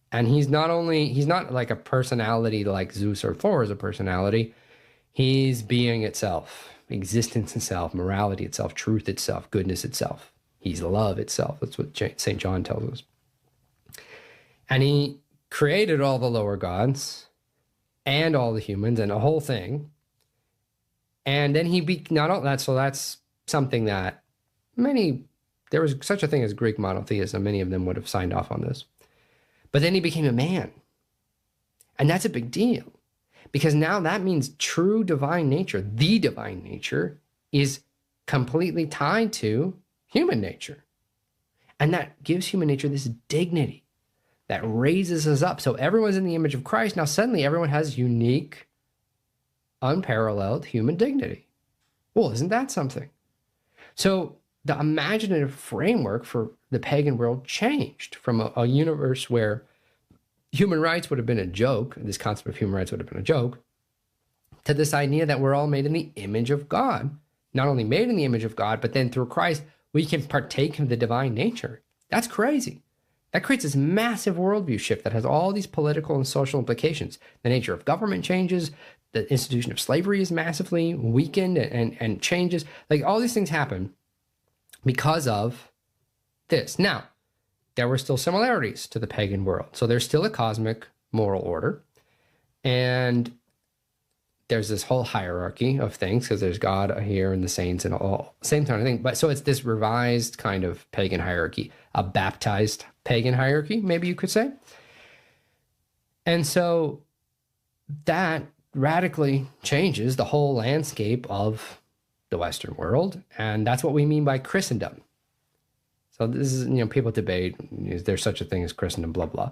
And he's not like a personality like Zeus or Thor is a personality. He's being itself, existence itself, morality itself, truth itself, goodness itself. He's love itself. That's what St. John tells us. And he created all the lower gods and all the humans and the whole thing. And then not all that. So that's something that there was such a thing as Greek monotheism. Many of them would have signed off on this. But then he became a man. And that's a big deal because now that means true divine nature, the divine nature, is completely tied to human nature. And that gives human nature this dignity that raises us up. So everyone's in the image of Christ. Now suddenly everyone has unique, unparalleled human dignity. Well, isn't that something? So the imaginative framework for the pagan world changed from a universe where human rights would have been a joke, this concept of human rights would have been a joke, to this idea that we're all made in the image of God. Not only made in the image of God, but then through Christ, we can partake of the divine nature. That's crazy. That creates this massive worldview shift that has all these political and social implications. The nature of government changes. The institution of slavery is massively weakened and changes. Like all these things happen because of this. Now, there were still similarities to the pagan world. So there's still a cosmic moral order. And there's this whole hierarchy of things because there's God here and the saints and all same kind of thing. But so it's this revised kind of pagan hierarchy, a baptized pagan hierarchy, maybe you could say. And so that radically changes the whole landscape of the Western world. And that's what we mean by Christendom. So this is, people debate, is there such a thing as Christendom, blah, blah.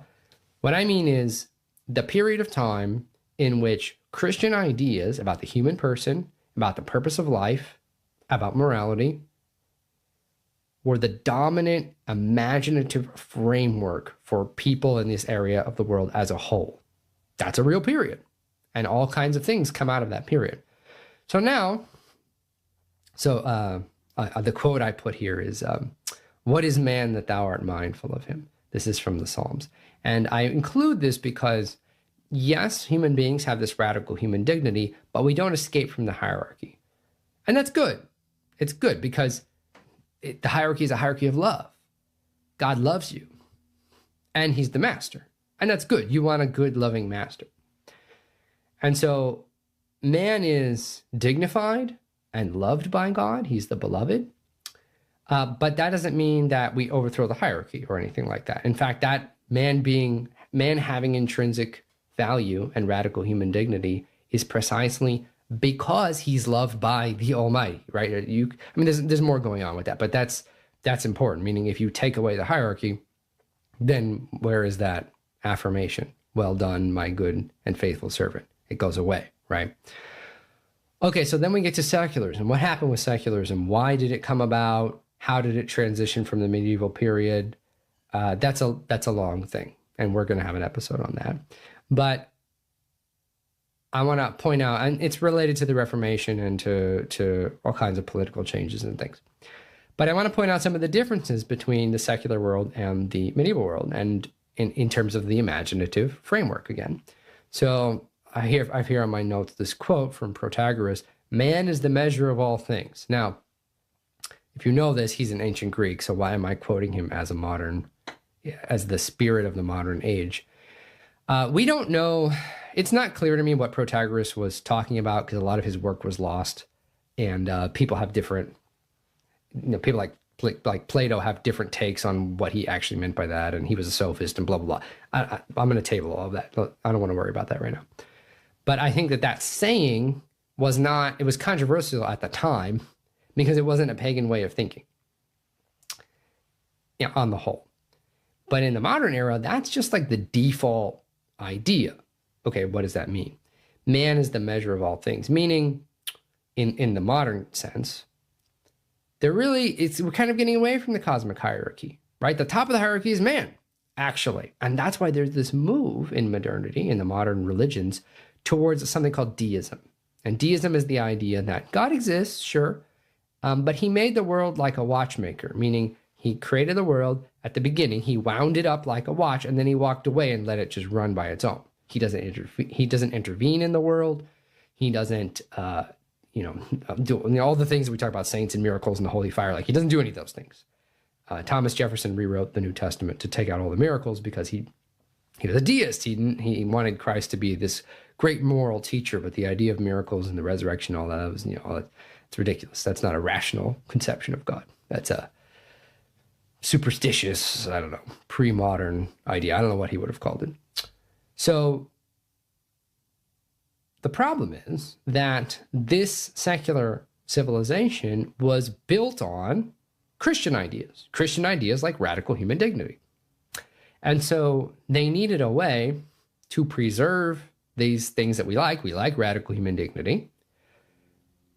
What I mean is the period of time in which Christian ideas about the human person, about the purpose of life, about morality, were the dominant imaginative framework for people in this area of the world as a whole. That's a real period. And all kinds of things come out of that period. So now, the quote I put here is, what is man that thou art mindful of him? This is from the Psalms. And I include this because, yes, human beings have this radical human dignity, but we don't escape from the hierarchy. And that's good. It's good because the hierarchy is a hierarchy of love. God loves you, and he's the master. And that's good. You want a good, loving master. And so man is dignified and loved by God. He's the beloved. But that doesn't mean that we overthrow the hierarchy or anything like that. In fact, that man having intrinsic value and radical human dignity is precisely because he's loved by the Almighty, right? There's more going on with that, but that's important. Meaning, if you take away the hierarchy, then where is that affirmation? Well done, my good and faithful servant. It goes away, right? Okay, so then we get to secularism. What happened with secularism? Why did it come about? How did it transition from the medieval period? That's a long thing, and we're going to have an episode on that. But I want to point out, and it's related to the Reformation and to all kinds of political changes and things. But I want to point out some of the differences between the secular world and the medieval world, and in terms of the imaginative framework again. So I have here on my notes this quote from Protagoras: "Man is the measure of all things." Now, if you know this, he's an ancient Greek, so why am I quoting him as as the spirit of the modern age? We don't know. It's not clear to me what Protagoras was talking about because a lot of his work was lost, and people have different, people like Plato have different takes on what he actually meant by that, and he was a sophist and blah, blah, blah. I'm going to table all of that. I don't want to worry about that right now. But I think that saying it was controversial at the time because it wasn't a pagan way of thinking, on the whole. But in the modern era, that's just like the default idea. Okay, what does that mean? man is the measure of all things, meaning in the modern sense, we're kind of getting away from the cosmic hierarchy, right? The top of the hierarchy is man, actually. And that's why there's this move in modernity, in the modern religions, towards something called deism. And deism is the idea that God exists, sure, but he made the world like a watchmaker, meaning he created the world at the beginning, he wound it up like a watch, and then he walked away and let it just run by its own. He doesn't intervene in the world. He doesn't, do all the things that we talk about, saints and miracles and the holy fire. Like, he doesn't do any of those things. Thomas Jefferson rewrote the New Testament to take out all the miracles because he was a deist. He wanted Christ to be this great moral teacher, but the idea of miracles and the resurrection, all that was, it's ridiculous. That's not a rational conception of God. That's a superstitious, I don't know, pre-modern idea. I don't know what he would have called it. So the problem is that this secular civilization was built on Christian ideas like radical human dignity. And so they needed a way to preserve these things that we like. We like radical human dignity.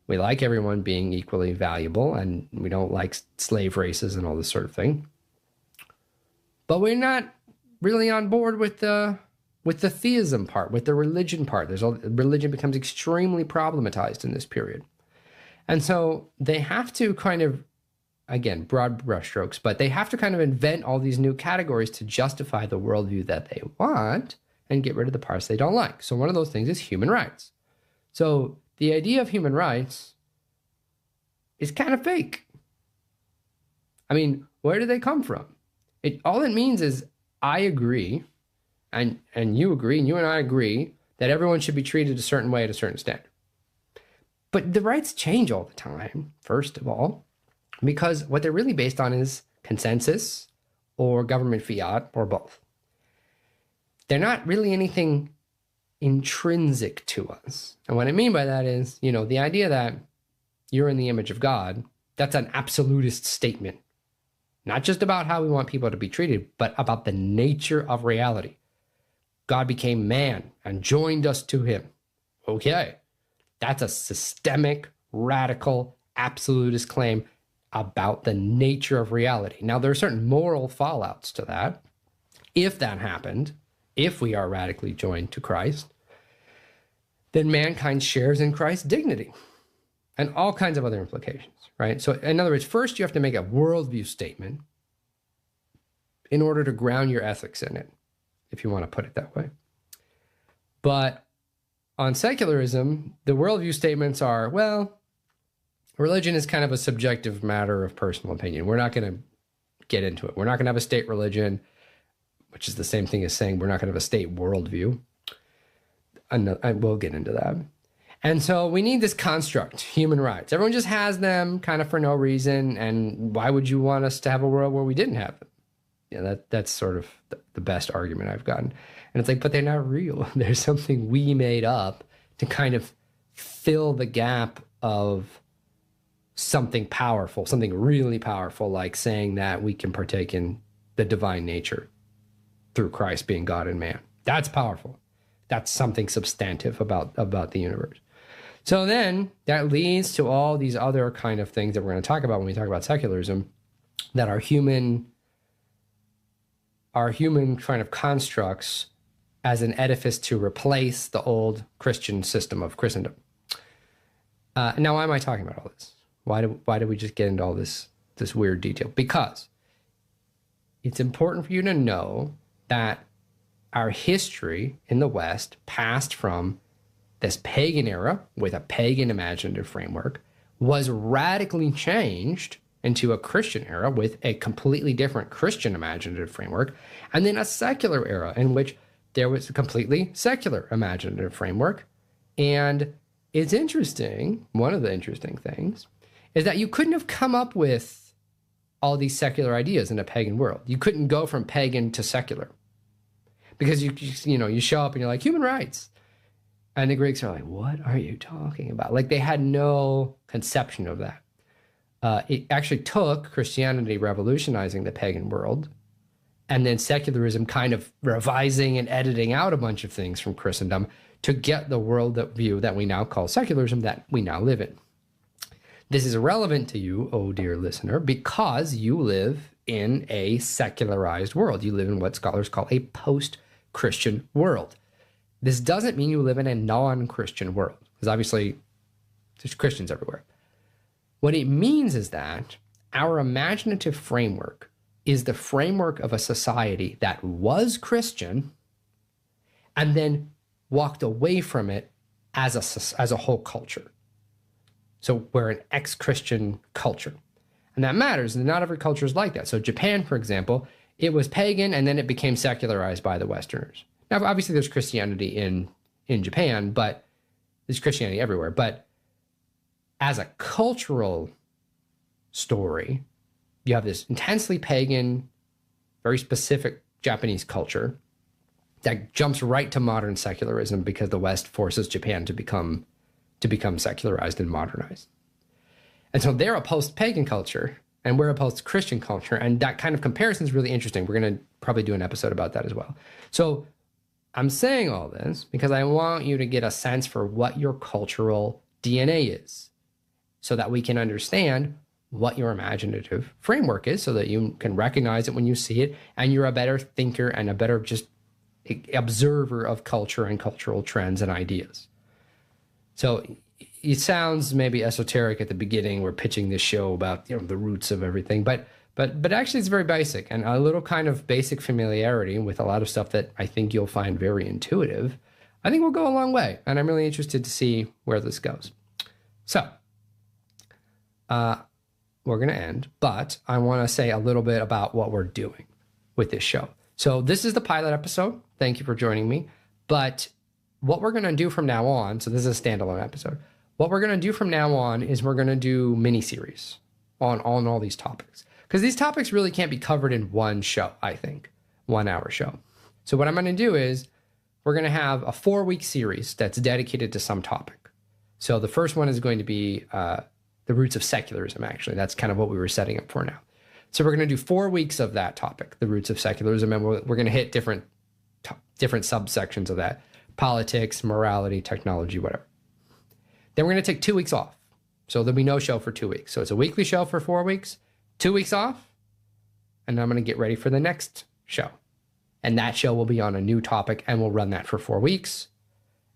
We like everyone being equally valuable, and we don't like slave races and all this sort of thing. But we're not really on board with the theism part, with the religion part. Religion becomes extremely problematized in this period. And so they have to kind of, again, broad brushstrokes, but they have to kind of invent all these new categories to justify the worldview that they want and get rid of the parts they don't like. So one of those things is human rights. So the idea of human rights is kind of fake. I mean, where do they come from? All it means is I agree, and you agree, and you and I agree that everyone should be treated a certain way at a certain standard. But the rights change all the time, first of all, because what they're really based on is consensus or government fiat or both. They're not really anything intrinsic to us. And what I mean by that is, the idea that you're in the image of God, that's an absolutist statement. Not just about how we want people to be treated, but about the nature of reality. God became man and joined us to him. Okay, that's a systemic, radical, absolutist claim about the nature of reality. Now, there are certain moral fallouts to that. If that happened, if we are radically joined to Christ, then mankind shares in Christ's dignity and all kinds of other implications, right? So in other words, first you have to make a worldview statement in order to ground your ethics in it, if you want to put it that way. But on secularism, the worldview statements are, well, religion is kind of a subjective matter of personal opinion. We're not going to get into it. We're not going to have a state religion, which is the same thing as saying we're not going to have a state worldview. And we'll get into that. And so we need this construct, human rights. Everyone just has them kind of for no reason. And why would you want us to have a world where we didn't have them? Yeah, that's sort of the best argument I've gotten. And it's like, but they're not real. There's something we made up to kind of fill the gap of something powerful, something really powerful, like saying that we can partake in the divine nature through Christ being God and man. That's powerful. That's something substantive about the universe. So then that leads to all these other kind of things that we're going to talk about when we talk about secularism, that are human kind of constructs as an edifice to replace the old Christian system of Christendom. Now, why am I talking about all this? Why do we just get into all this weird detail? Because it's important for you to know that our history in the West passed from this pagan era with a pagan imaginative framework, was radically changed into a Christian era with a completely different Christian imaginative framework, and then a secular era in which there was a completely secular imaginative framework. And it's interesting, one of the interesting things, is that you couldn't have come up with all these secular ideas in a pagan world. You couldn't go from pagan to secular. Because you show up and you're like, human rights. And the Greeks are like, what are you talking about? Like, they had no conception of that. It actually took Christianity revolutionizing the pagan world and then secularism kind of revising and editing out a bunch of things from Christendom to get the worldview that we now call secularism that we now live in. This is relevant to you, oh dear listener, because you live in a secularized world. You live in what scholars call a post-Christian world. This doesn't mean you live in a non-Christian world, because obviously there's Christians everywhere. What it means is that our imaginative framework is the framework of a society that was Christian and then walked away from it as a whole culture. So we're an ex-Christian culture. And that matters, and not every culture is like that. So Japan, for example, it was pagan and then it became secularized by the Westerners. Now, obviously there's Christianity in Japan, but there's Christianity everywhere. But as a cultural story, you have this intensely pagan, very specific Japanese culture that jumps right to modern secularism because the West forces Japan to become secularized and modernized. And so they're a post-pagan culture and we're a post-Christian culture. And that kind of comparison is really interesting. We're going to probably do an episode about that as well. So I'm saying all this because I want you to get a sense for what your cultural DNA is so that we can understand what your imaginative framework is so that you can recognize it when you see it and you're a better thinker and a better just observer of culture and cultural trends and ideas. So it sounds maybe esoteric at the beginning. We're pitching this show about the roots of everything, but actually it's very basic, and a little kind of basic familiarity with a lot of stuff that I think you'll find very intuitive, I think will go a long way. And I'm really interested to see where this goes. So we're going to end, but I want to say a little bit about what we're doing with this show. So this is the pilot episode. Thank you for joining me. But what we're going to do from now on, so this is a standalone episode. What we're going to do from now on is we're going to do mini-series on all these topics. Because these topics really can't be covered in one show, I think, 1 hour show. So what I'm going to do is we're going to have a 4-week series that's dedicated to some topic. So the first one is going to be the roots of secularism, actually. That's kind of what we were setting up for now. So we're going to do 4 weeks of that topic, the roots of secularism, and we're going to hit different subsections of that. Politics, morality, technology, whatever. Then we're going to take 2 weeks off. So there'll be no show for 2 weeks. So it's a weekly show for 4 weeks, 2 weeks off, and then I'm going to get ready for the next show. And that show will be on a new topic, and we'll run that for 4 weeks.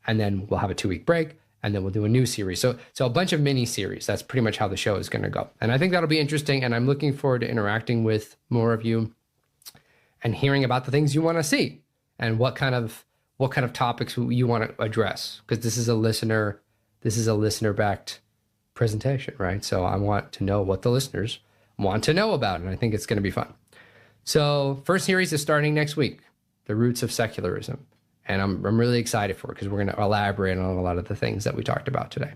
And then we'll have a 2-week break, and then we'll do a new series. So a bunch of mini series. That's pretty much how the show is going to go. And I think that'll be interesting, and I'm looking forward to interacting with more of you and hearing about the things you want to see and what kind of topics you want to address, because this is a listener-backed presentation, right? So I want to know what the listeners want to know about, and I think it's going to be fun. So first series is starting next week, the roots of secularism, and I'm really excited for it because we're going to elaborate on a lot of the things that we talked about today.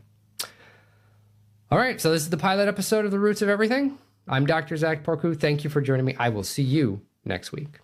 All right, so this is the pilot episode of the Roots of Everything. I'm Dr. Zach Porcu. Thank you for joining me. I will see you next week.